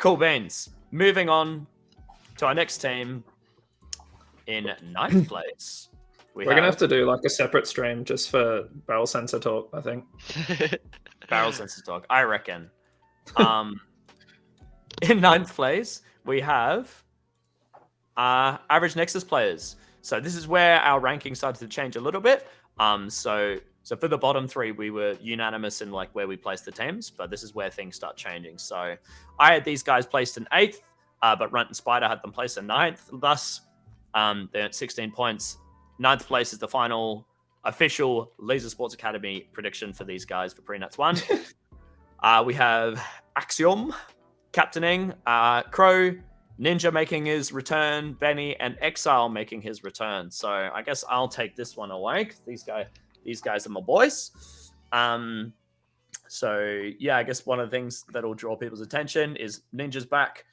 Cool beans. Moving on to our next team in 9th place. We're going to have to do like a separate stream just for barrel sensor talk, I think. Barrel sensor talk, I reckon. In 9th place, we have average Nexus players. So this is where our ranking started to change a little bit. So for the bottom 3, we were unanimous in like where we placed the teams, but this is where things start changing. So I had these guys placed in 8th, but Runt and Spider had them placed in 9th. Thus, they're at 16 points. 9th place is the final official Laser Sports Academy prediction for these guys for Pre-Nuts 1. We have Axiom captaining, Crow, Ninja making his return, Benny, and Exile making his return. So I guess I'll take this one away. These guys are my boys. So yeah, I guess one of the things that'll draw people's attention is Ninja's back.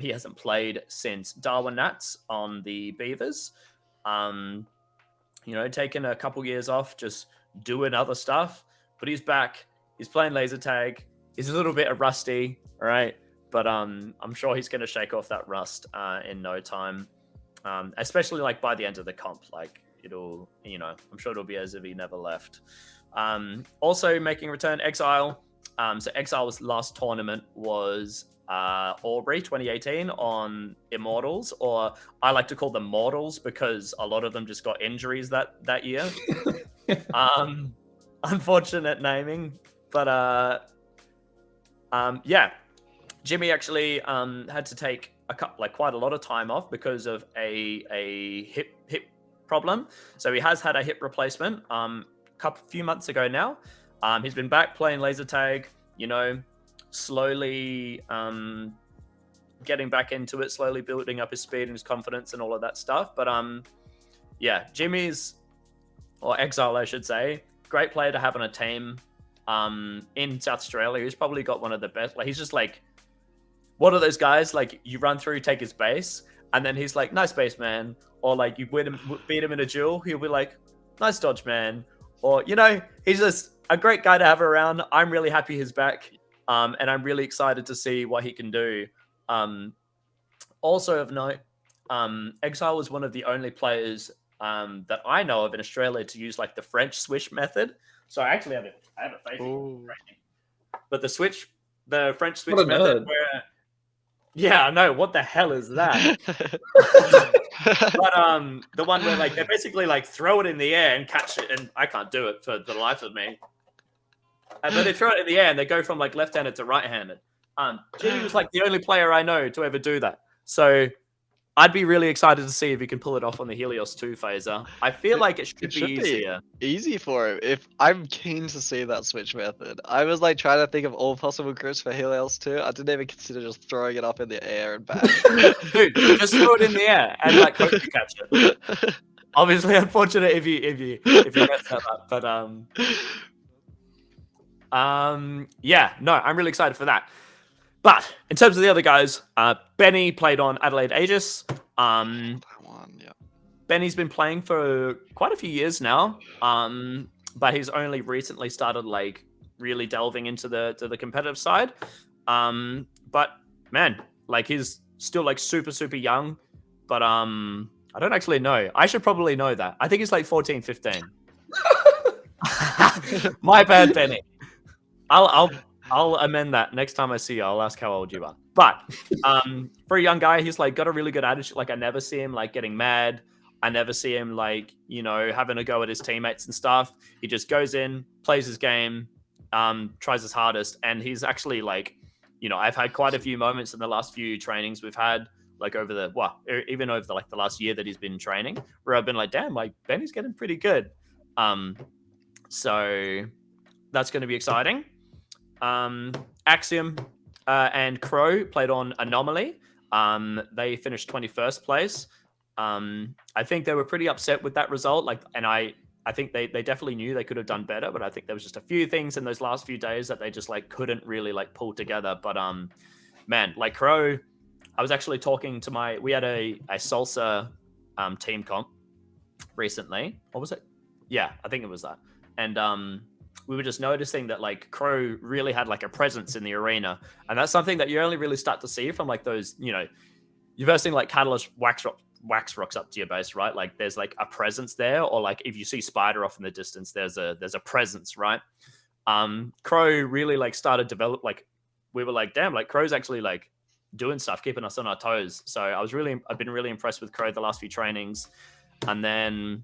He hasn't played since Darwin Nats on the Beavers. Taking a couple years off, just doing other stuff. But he's back. He's playing laser tag. He's a little bit rusty, all right? But I'm sure he's going to shake off that rust in no time. Especially like by the end of the comp, like it'll, I'm sure it'll be as if he never left. Also making return, Exile. So Exile's last tournament was Aubrey 2018 on Immortals, or I like to call them Mortals because a lot of them just got injuries that year. Unfortunate naming, but yeah. Jimmy actually had to take quite a lot of time off because of a hip problem. So he has had a hip replacement few months ago now. He's been back playing laser tag, slowly getting back into it, slowly building up his speed and his confidence and all of that stuff. But yeah, or Exile, I should say, great player to have on a team in South Australia. He's probably got one of the best. Like, he's just like one of those guys, like you run through, take his base, and then he's like, nice base, man. Or like you beat him in a duel, he'll be like, nice dodge, man. Or, he's just a great guy to have around. I'm really happy he's back. And I'm really excited to see what he can do. Also of note, Exile was one of the only players that I know of in Australia to use like the French swish method. So I actually have a face. But the French switch method where... Yeah, I know. What the hell is that? But the one where like they basically like throw it in the air and catch it, and I can't do it for the life of me. But they throw it in the air and they go from like left-handed to right-handed. Jimmy was like the only player I know to ever do that. So I'd be really excited to see if he can pull it off on the Helios 2 phaser. I feel like it should be easier. Easy for him. If I'm keen to see that switch method. I was like trying to think of all possible grips for Helios 2. I didn't even consider just throwing it up in the air and back. Dude, just throw it in the air and like hope you catch it. Obviously, unfortunate if you mess that up, but yeah, no, I'm really excited for that. But in terms of the other guys, Benny played on Adelaide Aegis. Benny's been playing for quite a few years now, but he's only recently started like really delving into the competitive side. But man, like he's still like super young. But I don't actually know. I should probably know that. I think he's like 14, 15. My bad, Benny. I'll amend that next time I see you. I'll ask how old you are. But for a young guy, he's like got a really good attitude. Like I never see him like getting mad. I never see him like, having a go at his teammates and stuff. He just goes in, plays his game, tries his hardest. And he's actually like, I've had quite a few moments in the last few trainings we've had, like even over the last year that he's been training, where I've been like, damn, like Benny's getting pretty good. So that's going to be exciting. Axiom and Crow played on Anomaly. They finished 21st place. I think they were pretty upset with that result. I think they definitely knew they could have done better, but I think there was just a few things in those last few days that they just like couldn't really like pull together. But man, like Crow, I was actually talking to we had a salsa team comp recently. What was it? Yeah, I think it was that. And we were just noticing that like Crow really had like a presence in the arena, and that's something that you only really start to see from like those, you're versing like Catalyst wax rocks up to your base, right? Like there's like a presence there, or like if you see Spider off in the distance, there's a presence, right? Crow really like started develop, like we were like, damn, like Crow's actually like doing stuff, keeping us on our toes. So I've been really impressed with Crow the last few trainings. And then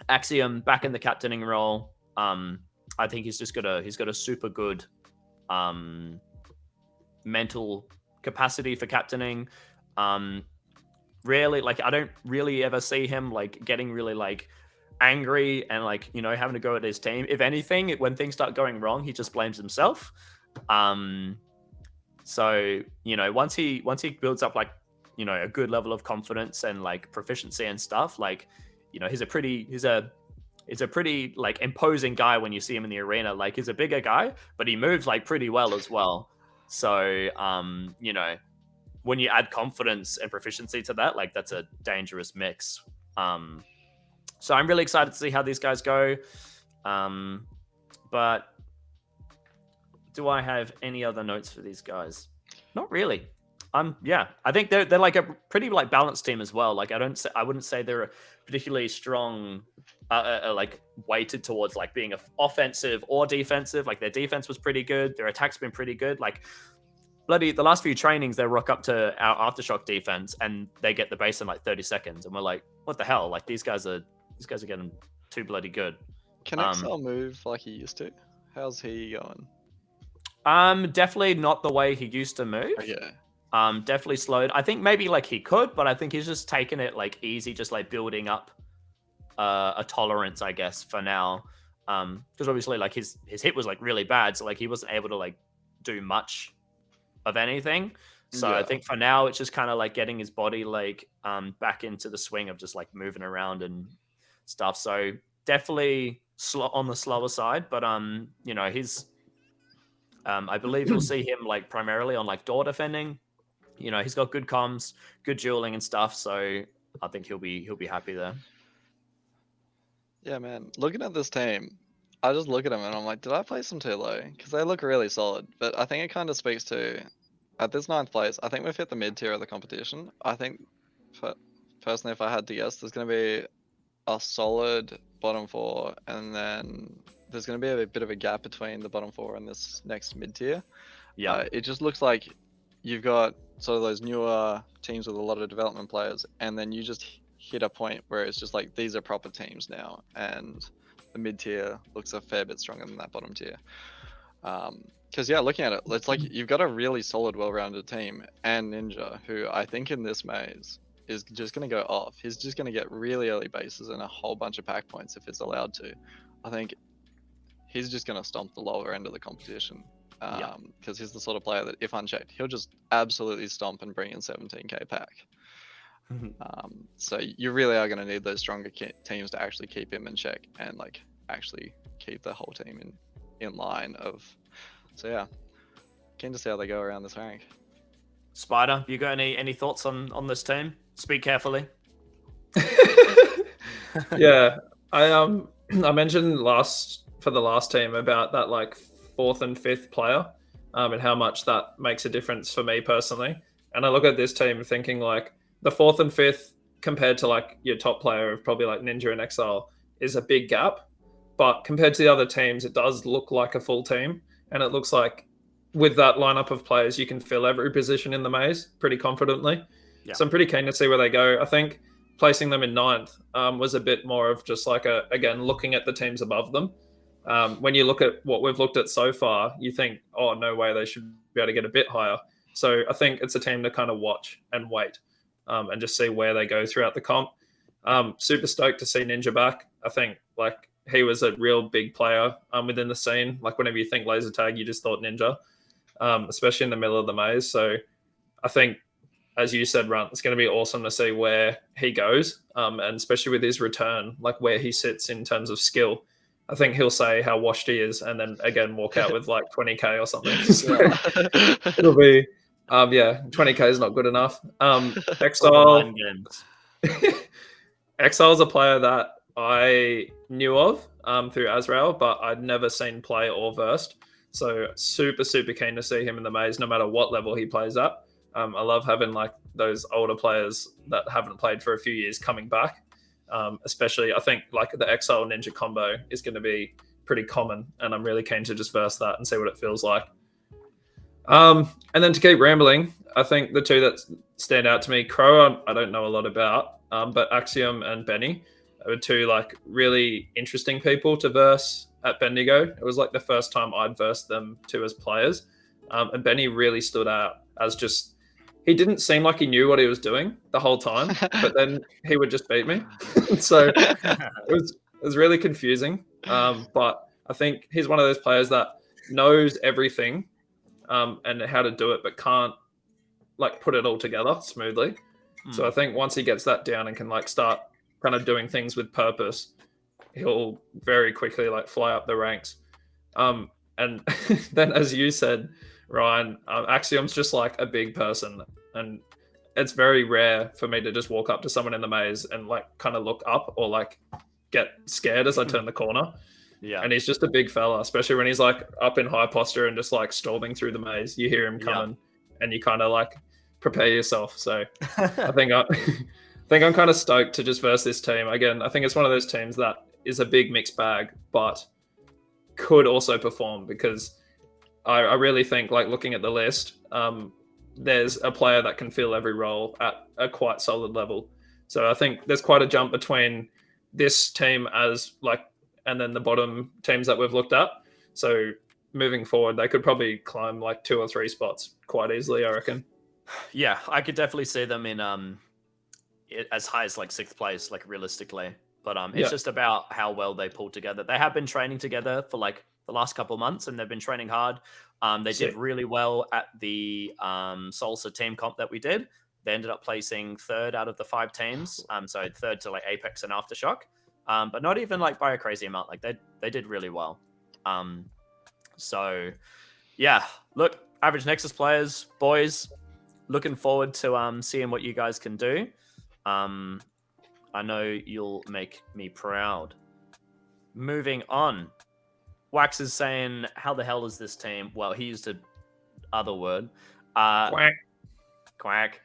Axiom back in the captaining role. I think he's got a super good mental capacity for captaining. Rarely, like I don't really ever see him like getting really like angry and like having to go at his team. If anything, when things start going wrong, he just blames himself. So once he builds up like a good level of confidence and like proficiency and stuff, like he's a pretty like imposing guy when you see him in the arena. Like he's a bigger guy, but he moves like pretty well as well. So when you add confidence and proficiency to that, like that's a dangerous mix. So I'm really excited to see how these guys go. But do I have any other notes for these guys? Not really. I think they're like a pretty like balanced team as well. Like I wouldn't say they're a particularly strong, like weighted towards like being offensive or defensive. Like their defense was pretty good. Their attack's been pretty good. Like bloody the last few trainings, they rock up to our aftershock defense and they get the base in like 30 seconds, and we're like, what the hell? Like these guys are getting too bloody good. Can XL move like he used to? How's he going? Definitely not the way he used to move. Yeah. Definitely slowed. I think maybe like he could, but I think he's just taking it like easy, just like building up a tolerance, I guess, for now. Because obviously like his hit was like really bad, so like he wasn't able to like do much of anything. So I think for now it's just kind of like getting his body like back into the swing of just like moving around and stuff. So definitely on the slower side, but he's I believe you'll see him like primarily on like door defending. He's got good comms, good dueling and stuff, so I think he'll be happy there. Yeah, man. Looking at this team, I just look at them and I'm like, did I place them too low? Because they look really solid. But I think it kind of speaks to, at this 9th place, I think we've hit the mid tier of the competition. I think, personally, if I had to guess, there's going to be a solid bottom 4, and then there's going to be a bit of a gap between the bottom 4 and this next mid tier. Yeah. It just looks like you've got sort of those newer teams with a lot of development players, and then you just hit a point where it's just like, these are proper teams now, and the mid tier looks a fair bit stronger than that bottom tier. Because looking at it, it's like you've got a really solid, well-rounded team, and Ninja, who I think in this maze is just going to go off. He's just going to get really early bases and a whole bunch of pack points if it's allowed to. I think he's just going to stomp the lower end of the competition. Because he's the sort of player that, if unchecked, he'll just absolutely stomp and bring in 17k pack. So you really are going to need those stronger teams to actually keep him in check and like actually keep the whole team in line of. So yeah, keen to see how they go around this rank. Spider, you got any thoughts on this team? Speak carefully. Yeah, I mentioned for the last team about that like 4th and 5th player, and how much that makes a difference for me personally. And I look at this team thinking like the 4th and 5th compared to like your top player of probably like Ninja and Exile is a big gap, but compared to the other teams, it does look like a full team, and it looks like with that lineup of players, you can fill every position in the maze pretty confidently. Yeah. So I'm pretty keen to see where they go. I think placing them in 9th was a bit more of just like again, looking at the teams above them. When you look at what we've looked at so far, you think, oh, no way, they should be able to get a bit higher. So I think it's a team to kind of watch and wait and just see where they go throughout the comp. Super stoked to see Ninja back. I think like he was a real big player within the scene. Like whenever you think laser tag, you just thought Ninja, especially in the middle of the maze. So I think, as you said, Runt, it's going to be awesome to see where he goes, and especially with his return, like where he sits in terms of skill. I think he'll say how washed he is, and then again walk out with like 20k or something. So it'll be, 20k is not good enough. Exile, Exile's a player that I knew of through Azrael, but I'd never seen play or versed. So super, super keen to see him in the maze, no matter what level he plays at. I love having like those older players that haven't played for a few years coming back. Especially, I think like the Exile Ninja combo is going to be pretty common, and I'm really keen to just verse that and see what it feels like. And then to keep rambling, I think the two that stand out to me, Crow, I don't know a lot about, but Axiom and Benny are two like really interesting people to verse at Bendigo. It was like the first time I'd versed them two as players, and Benny really stood out as just he didn't seem like he knew what he was doing the whole time, but then he would just beat me. So it was really confusing. But I think he's one of those players that knows everything and how to do it, but can't like put it all together smoothly. So I think once he gets that down and can like start kind of doing things with purpose, he'll very quickly like fly up the ranks. And then, as you said, Ryan, Axiom's just like a big person, and it's very rare for me to just walk up to someone in the maze and like kind of look up or like get scared as I turn the corner. Yeah. And he's just a big fella, especially when he's like up in high posture and just like storming through the maze. You hear him coming, and you kind of like prepare yourself. So I think I'm kind of stoked to just verse this team again. I think it's one of those teams that is a big mixed bag, but could also perform because I really think, like looking at the list, there's a player that can fill every role at a quite solid level. So I think there's quite a jump between this team as like, and then the bottom teams that we've looked at. So moving forward, they could probably climb like 2 or 3 spots quite easily, I reckon. Yeah, I could definitely see them in as high as like 6th place, like realistically. But it's just about how well they pull together. They have been training together for like the last couple of months, and they've been training hard. They did really well at the Salsa team comp that we did. They ended up placing 3rd out of the 5 teams. So 3rd to like Apex and Aftershock. But not even like by a crazy amount. Like they did really well. So yeah, look, average Nexus players, boys, looking forward to seeing what you guys can do. I know you'll make me proud. Moving on. Wax is saying, how the hell is this team? Well, he used a other word. Quack. Quack.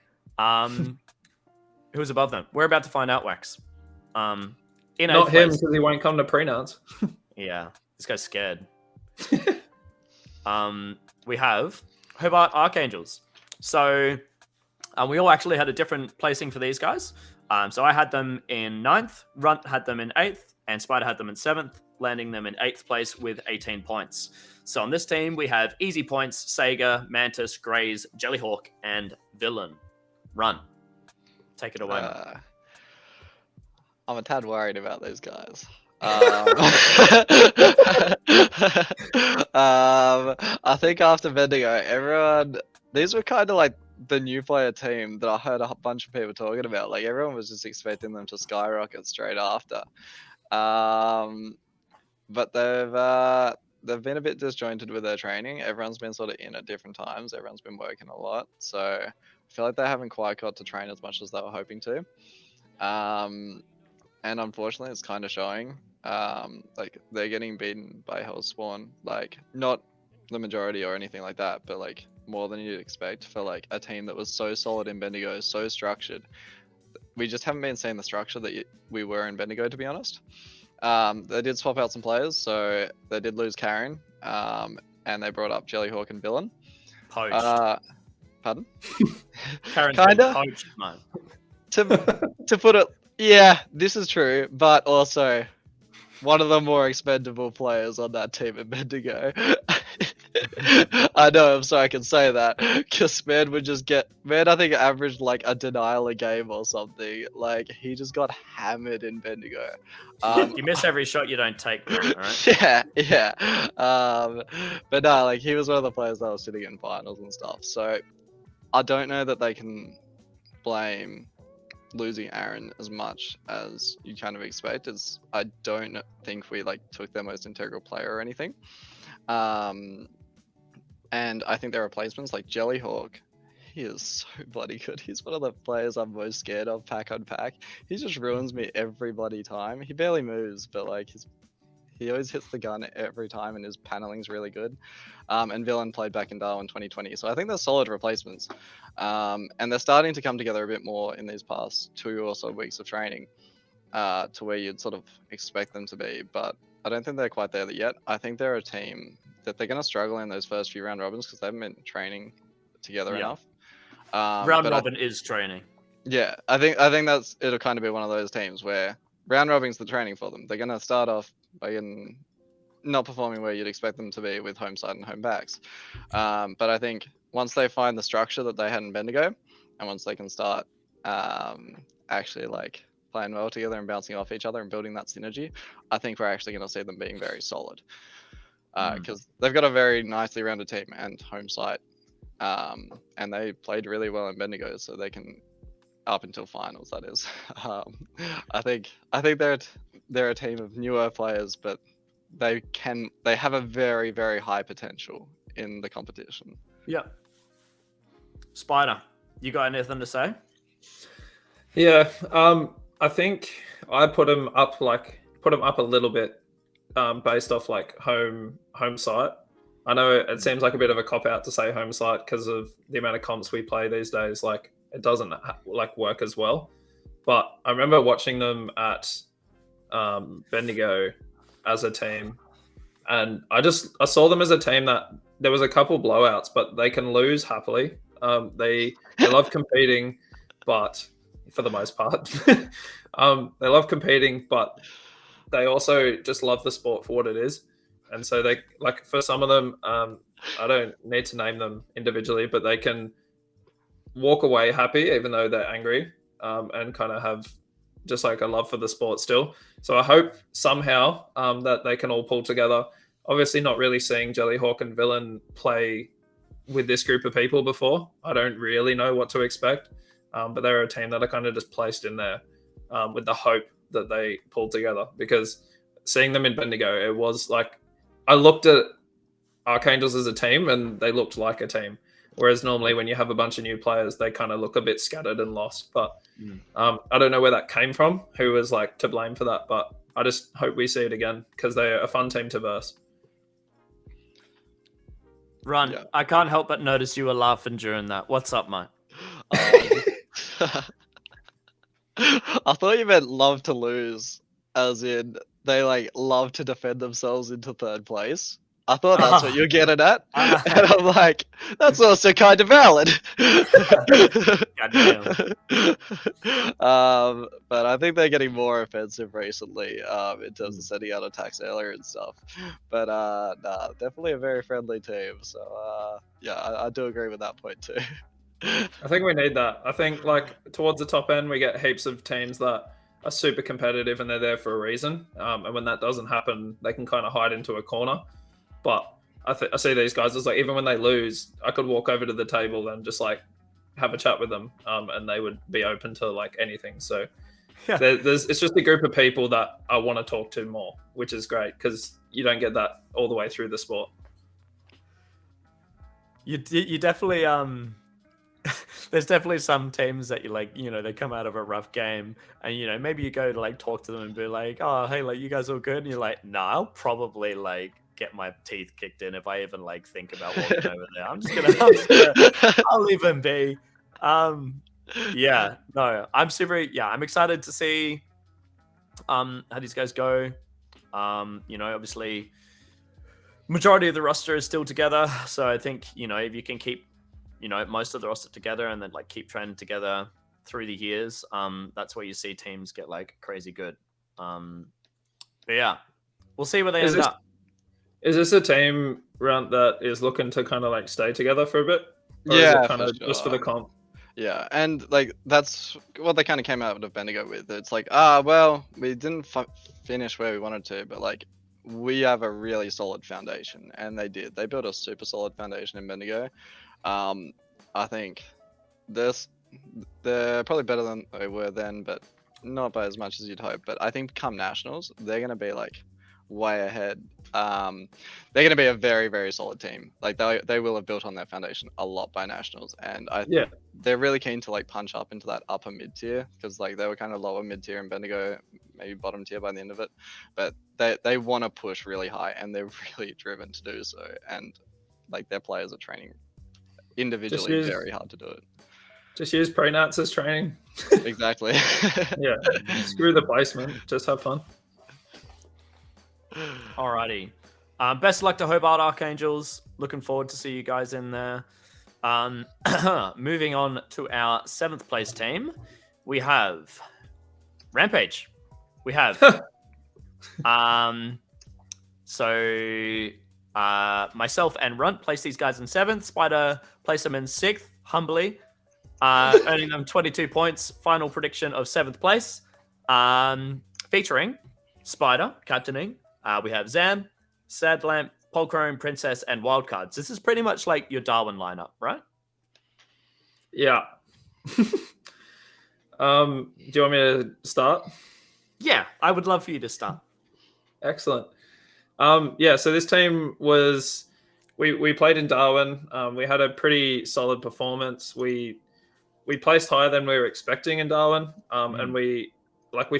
Who's above them? We're about to find out, Wax. In Not him, place, because he won't come to pre-nuts. yeah, this guy's scared. We have Hobart Archangels. So we all actually had a different placing for these guys. So I had them in 9th, Runt had them in 8th, and Spider had them in 7th, landing them in 8th place with 18 points. So on this team, we have easy points, Sega, Mantis, Graze, Jellyhawk, and Villain. Run. Take it away. I'm a tad worried about those guys. I think after Bendigo, these were kind of like the new player team that I heard a bunch of people talking about. Like everyone was just expecting them to skyrocket straight after. But they've been a bit disjointed with their training. Everyone's been sort of in at different times. Everyone's been working a lot. So I feel like they haven't quite got to train as much as they were hoping to. And unfortunately, it's kind of showing. Like they're getting beaten by Hellspawn. Like not the majority or anything like that, but like more than you'd expect for like a team that was so solid in Bendigo, so structured. We just haven't been seeing the structure that we were in Bendigo, to be honest. They did swap out some players, so they did lose Karen, and they brought up Jellyhawk and Villain. Poached. Pardon? Karen's Kinda? been poached, man. To put it, yeah, this is true, but also one of the more expendable players on that team in Bendigo. I know, I'm sorry I can say that, because man I think averaged like a denial a game or something. Like he just got hammered in Bendigo. You miss every shot you don't take, man, all right? Yeah. But no, like he was one of the players that was sitting in finals and stuff. So I don't know that they can blame losing Aaron as much as you kind of expect. As I don't think we like took their most integral player or anything. And I think their replacements like Jellyhawk, He is so bloody good. He's one of the players I'm most scared of pack on pack. He just ruins me every bloody time. He barely moves, but like he always hits the gun every time, and his paneling's really good. And Villain played back in Darwin 2020, so I think they're solid replacements. And they're starting to come together a bit more in these past 2 or so weeks of training, to where you'd sort of expect them to be. But I don't think they're quite there yet. I think they're a team that they're going to struggle in those first few round robins because they haven't been training together Yeah. enough. Round but robin is training. yeah, I think it'll kind of be one of those teams where round robin's the training for them. They're going to start off by not performing where you'd expect them to be with home side and home backs. But I think once they find the structure that they had in Bendigo, and once they can start actually like playing well together and bouncing off each other and building that synergy, I think we're actually going to see them being very solid. Because they've got a very nicely rounded team and home site. And they played really well in Bendigo, so they can, up until finals, that is. I think they're a team of newer players, but they have a very, very high potential in the competition. Yeah. Spider, you got anything to say? Yeah, I think I put them up a little bit, based off like home site. I know it seems like a bit of a cop out to say home site because of the amount of comps we play these days. Like it doesn't like work as well. But I remember watching them at Bendigo as a team, and I saw them as a team that there was a couple blowouts, but they can lose happily. They love competing, but for the most part, they love competing, but they also just love the sport for what it is. And so they, like, for some of them, I don't need to name them individually, but they can walk away happy even though they're angry, and kind of have just like a love for the sport still. So I hope somehow that they can all pull together. Obviously not really seeing Jellyhawk and Villain play with this group of people before. I don't really know what to expect, but they're a team that are kind of just placed in there with the hope that they pull together, because seeing them in Bendigo, it was like, I looked at Archangels as a team and they looked like a team. Whereas normally when you have a bunch of new players, they kind of look a bit scattered and lost. But I don't know where that came from, who was like to blame for that. But I just hope we see it again because they're a fun team to verse. Ron, Yeah. I can't help but notice you were laughing during that. What's up, mate? I thought you meant love to lose, as in they like love to defend themselves into third place. I thought that's what you're getting at, and I'm like, that's also kind of valid. But I think they're getting more offensive recently, in terms of sending out attacks earlier and stuff. But nah, definitely a very friendly team. So yeah, I do agree with that point too. I think we need that. I think like towards the top end, we get heaps of teams that are super competitive and they're there for a reason. And when that doesn't happen, they can kind of hide into a corner. But I see these guys as like, even when they lose, I could walk over to the table and just like have a chat with them, and they would be open to like anything. So Yeah. it's just a group of people that I want to talk to more, which is great because you don't get that all the way through the sport. You definitely there's definitely some teams that you like, you know, they come out of a rough game and, you know, maybe you go to like talk to them and be like, oh, hey, like you guys all good? And you're like, nah, I'll probably like get my teeth kicked in if I even like think about walking over there. I'll leave them be. Yeah, no, I'm excited to see how these guys go. You know, obviously majority of the roster is still together. So I think, you know, if you can keep, you know, most of the roster together and then like keep trending together through the years, that's where you see teams get like crazy good. But yeah, we'll see where they end up. Is this a team round that is looking to kind of like stay together for a bit? Or Yeah, is it kind of just for the comp? Yeah, and like that's what they kind of came out of Bendigo with. It's like, well, we didn't finish where we wanted to, but like we have a really solid foundation, and they did. They built a super solid foundation in Bendigo. I think they're probably better than they were then, but not by as much as you'd hope. But I think come nationals, they're going to be like way ahead. They're going to be a very, very solid team. Like they will have built on their foundation a lot by nationals, and Yeah. they're really keen to like punch up into that upper mid tier, because like they were kind of lower mid tier and Bendigo maybe bottom tier by the end of it, but they want to push really high and they're really driven to do so, and like their players are training individually very hard to do it. Just use pre-nats as training. Exactly. Yeah. Screw the placement. Just have fun. Alrighty. Best of luck to Hobart Archangels. Looking forward to see you guys in there. Moving on to our 7th place team, we have Rampage. We have myself and Runt placed these guys in 7th. Spider placed them in 6th, humbly, earning them 22 points. Final prediction of 7th place, featuring Spider captaining. We have Zam, Sadlamp, Polchrome, Princess, and Wildcards. This is pretty much like your Darwin lineup, right? Yeah. Do you want me to start? Yeah, I would love for you to start. Excellent. Yeah, so this team was we played in Darwin. We had a pretty solid performance. We placed higher than we were expecting in Darwin, and we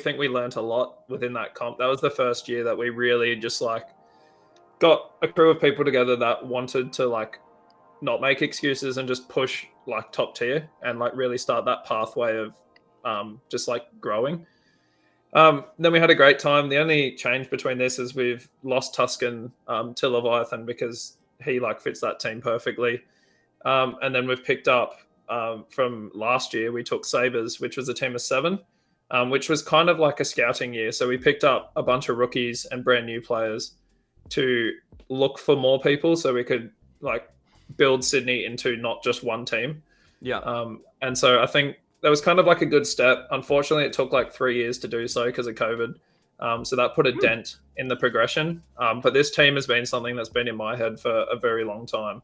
think we learned a lot within that comp. That was the first year that we really just like got a crew of people together that wanted to like not make excuses and just push like top tier and like really start that pathway of just like growing. Then we had a great time. The only change between this is we've lost Tuscan to Leviathan because he like fits that team perfectly. And then we've picked up from last year, we took Sabres, which was a team of 7. Which was kind of like a scouting year. So we picked up a bunch of rookies and brand new players to look for more people so we could like build Sydney into not just one team. Yeah. And so I think that was kind of like a good step. Unfortunately, it took like 3 years to do so because of COVID. So that put a dent in the progression. But this team has been something that's been in my head for a very long time.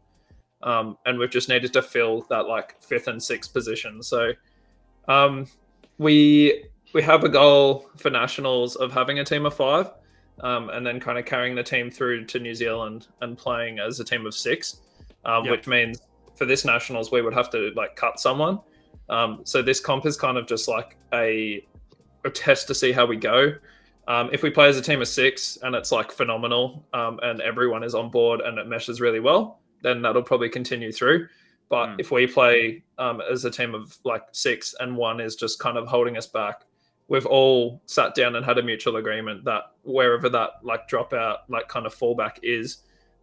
And we've just needed to fill that like 5th and 6th position. So we have a goal for nationals of having a team of 5, and then kind of carrying the team through to New Zealand and playing as a team of 6, which means for this nationals we would have to like cut someone. So this comp is kind of just like a test to see how we go. If we play as a team of 6 and it's like phenomenal, and everyone is on board and it meshes really well, then that'll probably continue through. But if we play as a team of like 6 and 1 is just kind of holding us back, we've all sat down and had a mutual agreement that wherever that like dropout, like kind of fallback is,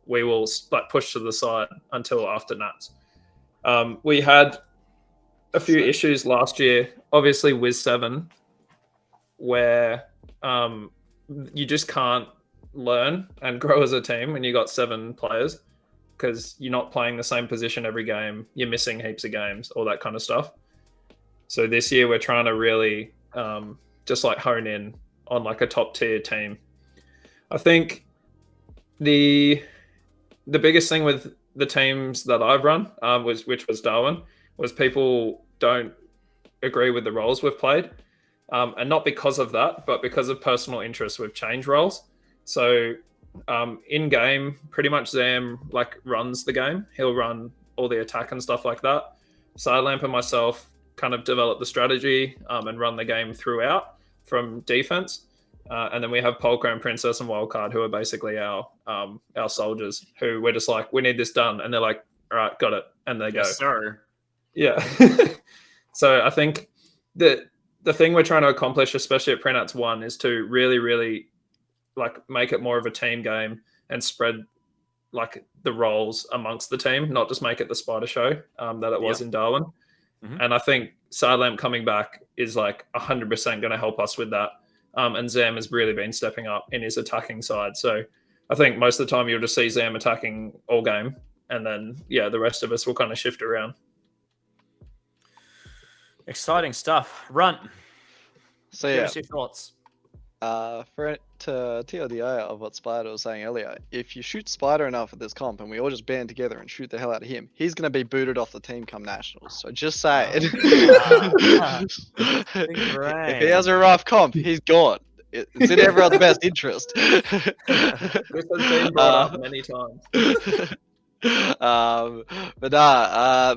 we will like push to the side until after Nats. We had a few issues last year, obviously with 7, where you just can't learn and grow as a team when you got 7 players, because you're not playing the same position every game. You're missing heaps of games, all that kind of stuff. So this year we're trying to really just like hone in on like a top tier team. I think the biggest thing with the teams that I've run, which was Darwin, was people don't agree with the roles we've played. And not because of that, but because of personal interest, we've changed roles. So in game, pretty much Zam like runs the game. He'll run all the attack and stuff like that. Sidelamp and myself kind of develop the strategy and run the game throughout from defense. And then we have Polchrome, Princess, and Wildcard, who are basically our soldiers, who we're just like, we need this done. And they're like, all right, got it. And they Yes, go. sir. Yeah. So I think the thing we're trying to accomplish, especially at Prenats 1, is to really, really like make it more of a team game and spread like the roles amongst the team, not just make it the Spider show that it was in Darwin. Mm-hmm. And I think Sidelamp coming back is like 100% going to help us with that. And Zam has really been stepping up in his attacking side. So I think most of the time you'll just see Zam attacking all game. And then, yeah, the rest of us will kind of shift around. Exciting stuff. Runt. So Give yeah, us your thoughts. to TLDR of what Spider was saying earlier, if you shoot Spider enough at this comp and we all just band together and shoot the hell out of him, he's going to be booted off the team come nationals. So just say it. If he has a rough comp, he's gone. It's in everyone's best interest. This has been brought up many times.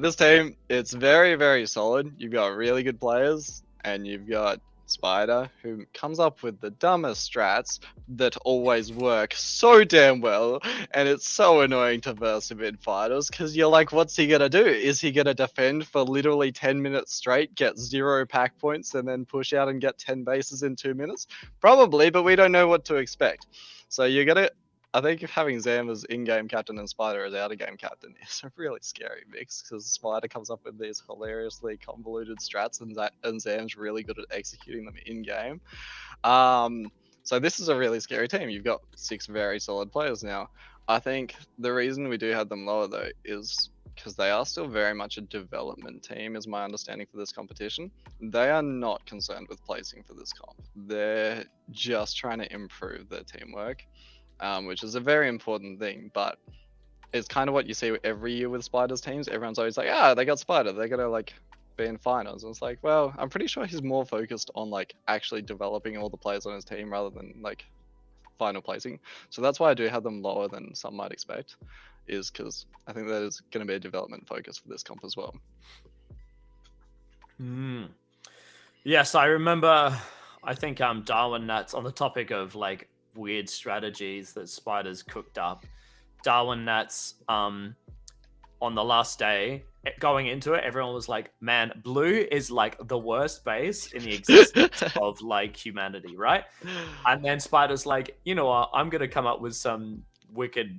This team, it's very, very solid. You've got really good players, and you've got Spider, who comes up with the dumbest strats that always work so damn well, and it's so annoying to verse him in finals, because you're like, what's he gonna do? Is he gonna defend for literally 10 minutes straight, get 0 pack points, and then push out and get 10 bases in 2 minutes? Probably, but we don't know what to expect. So you're gonna... I think having Zam as in-game captain and Spider as out-of-game captain is a really scary mix, because Spider comes up with these hilariously convoluted strats, and Zam's really good at executing them in-game. So this is a really scary team. You've got 6 very solid players now. I think the reason we do have them lower, though, is because they are still very much a development team, is my understanding for this competition. They are not concerned with placing for this comp. They're just trying to improve their teamwork. Which is a very important thing, but it's kind of what you see every year with Spider's teams. Everyone's always like, they got Spider, they're gonna like be in finals. And it's like, well, I'm pretty sure he's more focused on like actually developing all the players on his team rather than like final placing. So that's why I do have them lower than some might expect, is because I think that is going to be a development focus for this comp as well. Yes, I remember. I think Darwin Nats, on the topic of like weird strategies that Spiders cooked up, Darwin Nats on the last day going into it, everyone was like, man, blue is like the worst base in the existence of like humanity, right? And then Spider's like, you know what, I'm gonna come up with some wicked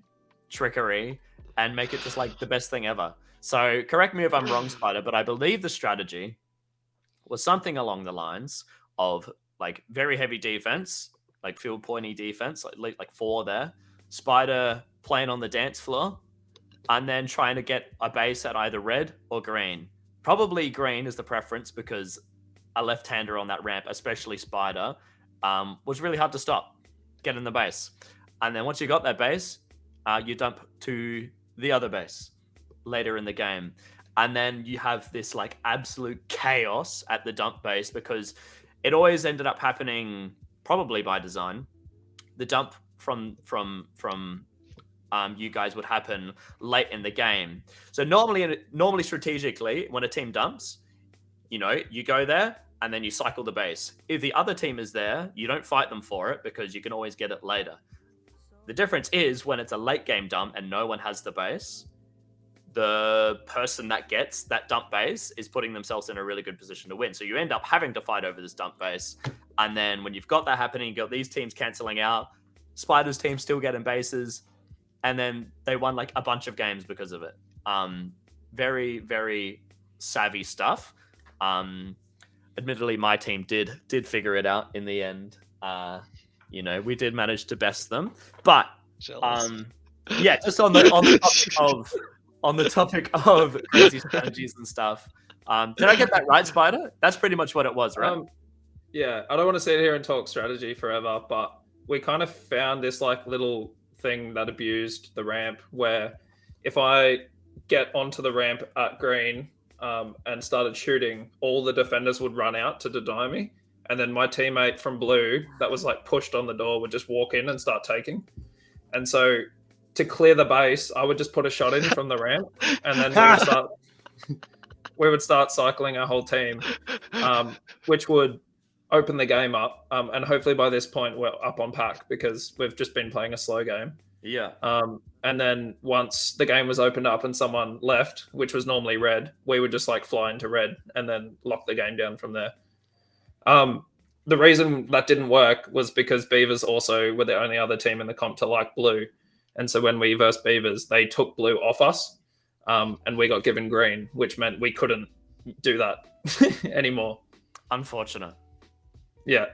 trickery and make it just like the best thing ever. So correct me if I'm wrong, Spider, but I believe the strategy was something along the lines of like very heavy defense, like field pointy defense, like 4 there. Spider playing on the dance floor, and then trying to get a base at either red or green. Probably green is the preference, because a left-hander on that ramp, especially Spider, was really hard to stop, get in the base. And then once you got that base, you dump to the other base later in the game. And then you have this like absolute chaos at the dump base, because it always ended up happening, probably by design. The dump from you guys would happen late in the game. So normally strategically, when a team dumps, you know, you go there and then you cycle the base. If the other team is there, you don't fight them for it, because you can always get it later. The difference is when it's a late game dump and no one has the base, the person that gets that dump base is putting themselves in a really good position to win. So you end up having to fight over this dump base. And then when you've got that happening, you've got these teams cancelling out, Spider's team still getting bases, and then they won like a bunch of games because of it. Very, very savvy stuff. Admittedly, my team did figure it out in the end. You know, we did manage to best them, but yeah, just on the topic of crazy strategies and stuff. Did I get that right, Spider? That's pretty much what it was, right? Yeah, I don't want to sit here and talk strategy forever, but we kind of found this like little thing that abused the ramp, where if I get onto the ramp at green and started shooting, all the defenders would run out to deny me, and then my teammate from blue that was like pushed on the door would just walk in and start taking. And so to clear the base, I would just put a shot in from the ramp, and then we would start cycling our whole team, which would open the game up. And hopefully by this point we're up on pack, because we've just been playing a slow game. Yeah. And then once the game was opened up and someone left, which was normally red, we would just like fly into red and then lock the game down from there. The reason that didn't work was because Beavers also were the only other team in the comp to like blue. And so when we versed Beavers, they took blue off us, and we got given green, which meant we couldn't do that anymore. Unfortunate. Yeah.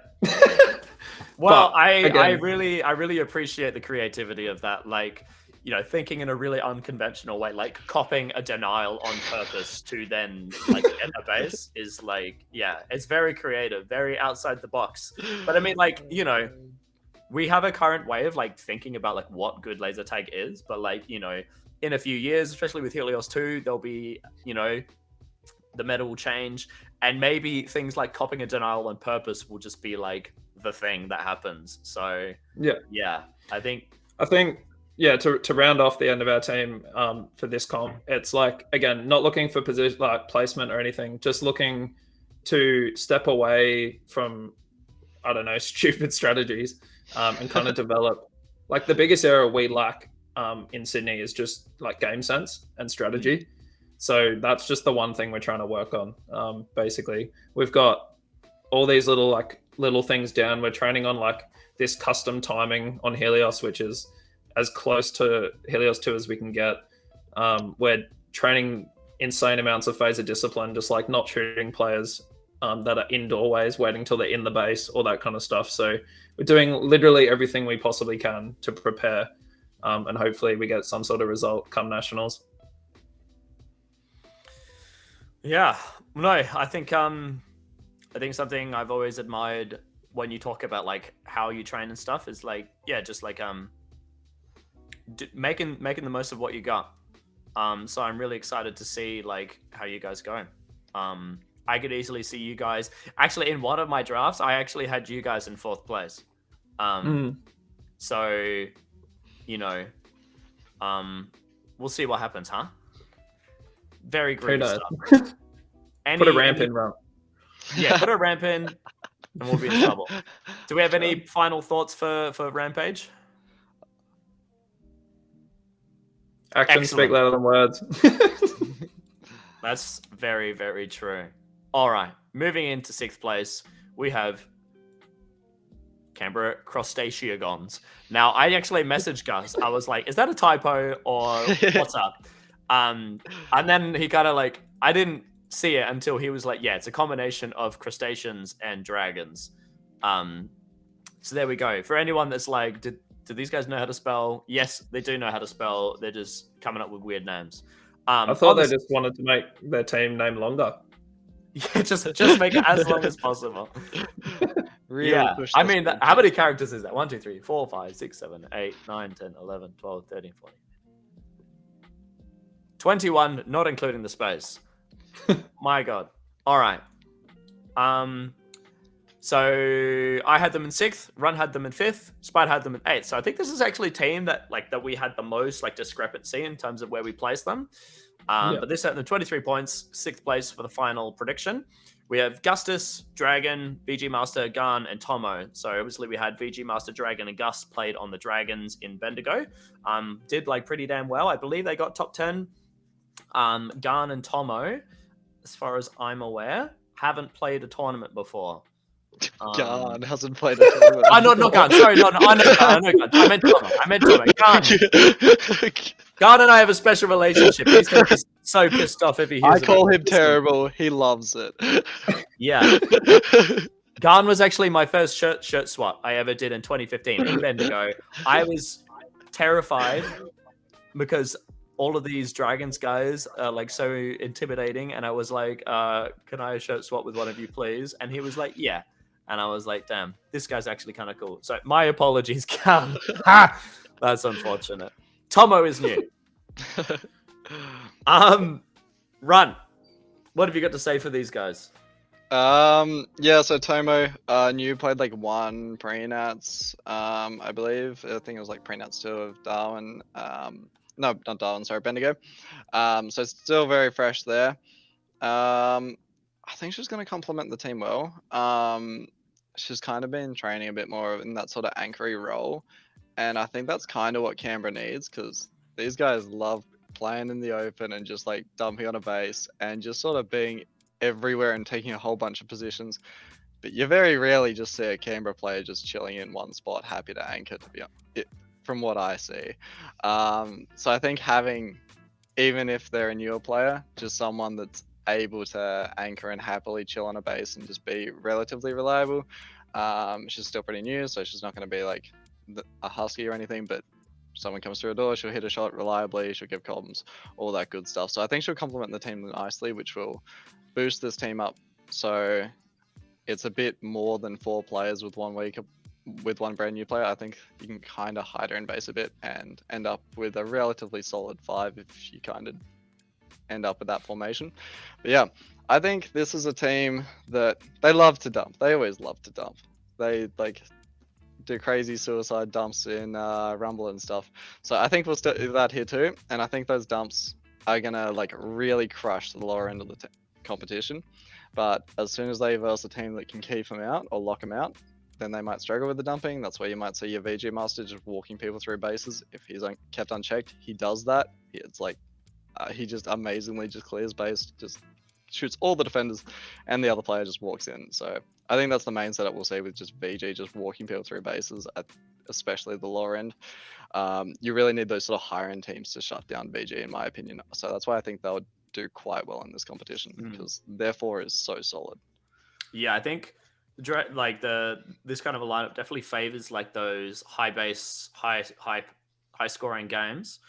Well, I really appreciate the creativity of that. Like, you know, thinking in a really unconventional way, like copying a denial on purpose to then like get a base is like, yeah, it's very creative, very outside the box. But I mean, like, you know, we have a current way of like thinking about like what good laser tag is, but like, you know, in a few years, especially with Helios 2, there'll be, you know, the meta will change, and maybe things like copying a denial on purpose will just be like the thing that happens. So Yeah. I think to round off the end of our team for this comp, it's like, again, not looking for position like placement or anything, just looking to step away from, I don't know, stupid strategies and kind of develop. Like the biggest area we lack in Sydney is just like game sense and strategy. So that's just the one thing we're trying to work on. Basically, we've got all these little things down. We're training on like this custom timing on Helios, which is as close to Helios 2 as we can get. We're training insane amounts of phaser discipline, just like not shooting players that are in doorways, waiting till they're in the base, all that kind of stuff. So we're doing literally everything we possibly can to prepare, and hopefully we get some sort of result come nationals. Yeah, no, I think something I've always admired when you talk about like how you train and stuff is like, yeah, just like making the most of what you got. So I'm really excited to see like how you guys go. I could easily see you guys. Actually, in one of my drafts, I actually had you guys in 4th place. So, you know, we'll see what happens, huh? Very greedy stuff. Put a ramp in, Rump. Yeah, put a ramp in, and we'll be in trouble. Do we have any final thoughts for Rampage? Actions speak louder than words. That's very, very true. All right, moving into 6th place, we have Canberra Crustaceagons. Now, I actually messaged Gus. I was like, is that a typo or what's up? And then he kind of like, I didn't see it until he was like, yeah, it's a combination of crustaceans and dragons. So there we go. For anyone that's like, do these guys know how to spell? Yes, they do know how to spell. They're just coming up with weird names. I thought they just wanted to make their team name longer. Yeah, just make it as long as possible. Really yeah, I mean, how many characters is that? 1, 2, 3, 4, 5, 6, 7, 8, 9, 10, 11, 12, 13, 14. 21, not including the space. My God. All right. So I had them in 6th, Run had them in 5th, Spite had them in 8th. So I think this is actually a team that we had the most like discrepancy in terms of where we placed them. But this had them 23 points, 6th place for the final prediction. We have Gustus, Dragon, VG Master, Garn, and Tomo. So obviously we had VG Master, Dragon, and Gus played on the Dragons in Bendigo. Did like pretty damn well. I believe they got top 10. Garn and Tomo, as far as I'm aware, haven't played a tournament before. Garn hasn't played a tournament. Not Garn. Sorry, no, I know Garn. I meant Tomo. Garn. Garn and I have a special relationship. He's going to be so pissed off if he hears I call him terrible. He loves it. Yeah. Garn was actually my first shirt swap I ever did in 2015 in Bendigo. I was terrified because all of these Dragons guys are like so intimidating, and I was like, can I shirt swap with one of you, please? And he was like, yeah. And I was like, damn, this guy's actually kind of cool. So my apologies, Garn. That's unfortunate. Tomo is new. Run. What have you got to say for these guys? Yeah, so Tomo, new, played like 1 pre-nats, I believe. I think it was like pre-nats 2 of Darwin. No, not Darwin, sorry, Bendigo. So it's still very fresh there. I think she's going to complement the team well. She's kind of been training a bit more in that sort of anchory role. And I think that's kind of what Canberra needs, because these guys love playing in the open and just like dumping on a base and just sort of being everywhere and taking a whole bunch of positions. But you very rarely just see a Canberra player just chilling in one spot, happy to anchor, to be honest, from what I see. So I think having, even if they're a newer player, just someone that's able to anchor and happily chill on a base and just be relatively reliable. She's still pretty new, so she's not going to be like a husky or anything, but someone comes through a door, she'll hit a shot reliably, she'll give comms, all that good stuff. So I think she'll complement the team nicely, which will boost this team up. So it's a bit more than 4 players with 1 week with 1 brand new player. I think you can kind of hide her in base a bit and end up with a relatively solid 5 if you kind of end up with that formation. But yeah, I think this is a team that they love to dump. They always love to dump. they like do crazy suicide dumps in Rumble and stuff. So I think we'll still do that here too, and I think those dumps are gonna like really crush the lower end of the competition. But as soon as they verse a team that can keep them out or lock them out, then they might struggle with the dumping. That's where you might see your VG Master just walking people through bases. If he's kept unchecked, he does that. It's like he just amazingly just clears base, just shoots all the defenders, and the other player just walks in. So I think that's the main setup we'll see with just VG just walking people through bases, especially the lower end. You really need those sort of higher end teams to shut down VG, in my opinion. So that's why I think they'll do quite well in this competition because their 4 is so solid. Yeah, I think like this kind of a lineup definitely favors like those high base, high scoring games.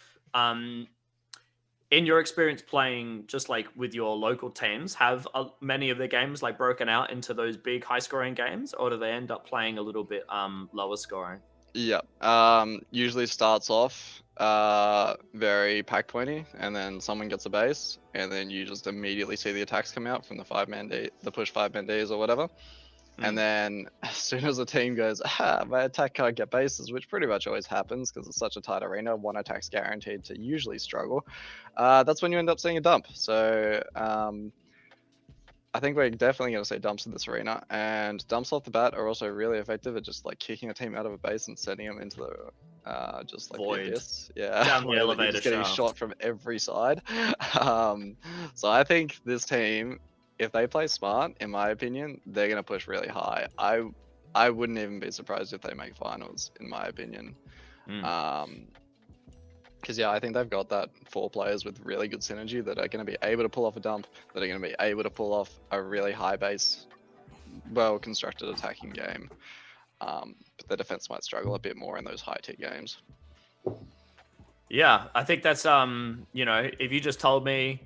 In your experience playing just like with your local teams, have many of the games like broken out into those big high scoring games, or do they end up playing a little bit lower scoring? Yeah. Usually starts off very pack pointy, and then someone gets a base, and then you just immediately see the attacks come out from the the push 5-man Ds or whatever. And then as soon as the team goes, my attack can't get bases, which pretty much always happens because it's such a tight arena, one attack's guaranteed to usually struggle. That's when you end up seeing a dump. So I think we're definitely going to see dumps in this arena, and dumps off the bat are also really effective at just like kicking a team out of a base and sending them into the just like void. The abyss. Yeah, Down the where you're elevator just getting shaft. shot from every side. So I think this team, if they play smart, in my opinion, they're going to push really high. I wouldn't even be surprised if they make finals, in my opinion. Because yeah, I think they've got that 4 players with really good synergy that are going to be able to pull off a dump, that are going to be able to pull off a really high base, well constructed attacking game. But the defense might struggle a bit more in those high tier games. Yeah, I think that's if you just told me,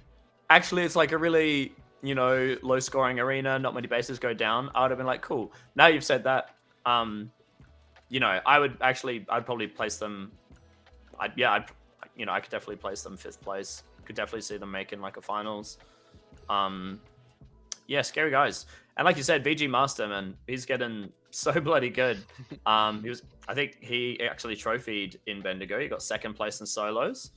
actually it's like a really low scoring arena, not many bases go down, I would have been like, cool. Now you've said that, I'd probably place them. I could definitely place them 5th place. Could definitely see them making like a finals. Yeah, scary guys. And like you said, VG Master, man, he's getting so bloody good. I think he actually trophied in Bendigo. He got 2nd place in solos.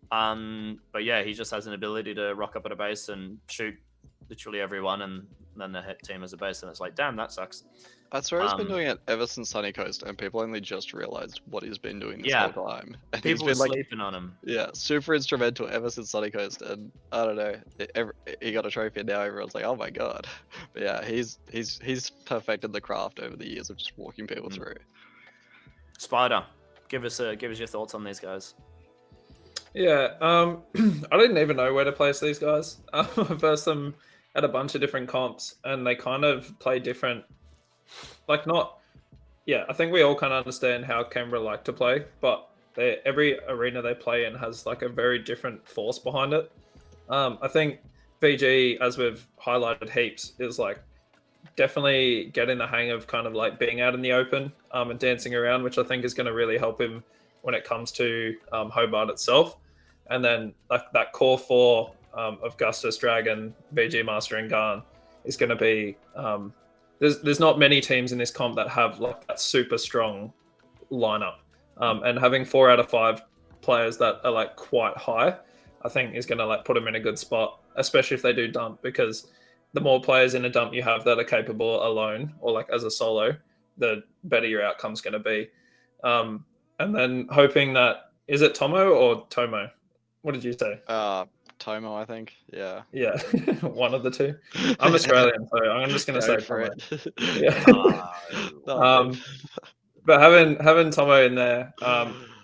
But yeah, he just has an ability to rock up at a base and shoot literally everyone, and then the hit team as a base, and it's like, damn, that sucks. I swear he's been doing it ever since Sunny Coast, and people only just realized what he's been doing this whole time. And people he's were been sleeping on him. Yeah, super instrumental ever since Sunny Coast, and I don't know, he got a trophy, and now everyone's like, oh my god. But yeah, he's perfected the craft over the years of just walking people through. Spider, give us your thoughts on these guys. Yeah, I didn't even know where to place these guys. I versed them at a bunch of different comps, and they kind of play different. Like I think we all kind of understand how Canberra like to play, but every arena they play in has like a very different force behind it. I think VG, as we've highlighted heaps, is like definitely getting the hang of kind of like being out in the open and dancing around, which I think is going to really help him when it comes to Hobart itself. And then like that core 4 of Gustus, Dragon, VG Master, and Garn is going to be. There's not many teams in this comp that have like that super strong lineup, and having 4 out of 5 players that are like quite high, I think is going to like put them in a good spot, especially if they do dump, because the more players in a dump you have that are capable alone or like as a solo, the better your outcome's going to be. And then hoping that, is it Tomo or Tomo? What did you say? Tomo, I think. Yeah. Yeah, one of the two. I'm Australian, so I'm just going to say for Tomo. it. Yeah. But having Tomo in there,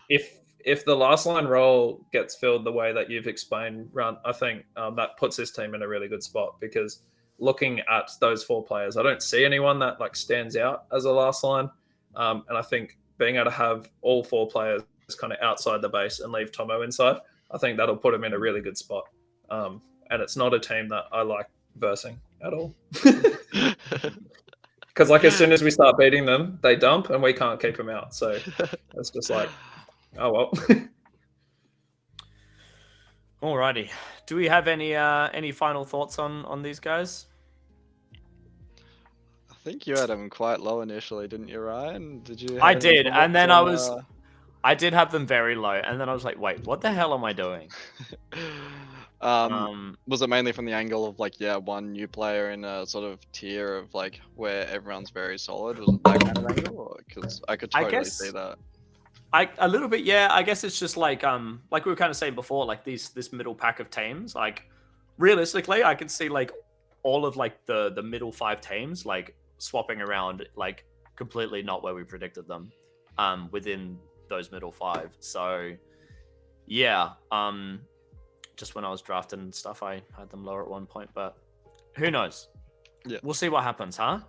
if the last line role gets filled the way that you've explained, I think that puts this team in a really good spot, because looking at those 4 players, I don't see anyone that like stands out as a last line, and I think being able to have all 4 players kind of outside the base and leave Tomo inside, I think that'll put him in a really good spot. And it's not a team that I like versing at all. Because like as soon as we start beating them, they dump and we can't keep them out. So it's just like, oh well. Alrighty. Do we have any final thoughts on these guys? I think you had them quite low initially, didn't you, Ryan? Did you? I have did, them and then on, I did have them very low, and then I was like, wait, what the hell am I doing? Was it mainly from the angle of like, yeah, one new player in a sort of tier of like where everyone's very solid? Was it that kind of angle? Because I could I totally guess see that. a little bit, yeah. I guess it's just like we were kind of saying before, like this middle pack of teams. Like realistically, I could see like all of like the middle 5 teams like swapping around like completely not where we predicted them within those middle 5. So yeah, just when I was drafting and stuff, I had them lower at one point, but who knows? Yeah. We'll see what happens, huh?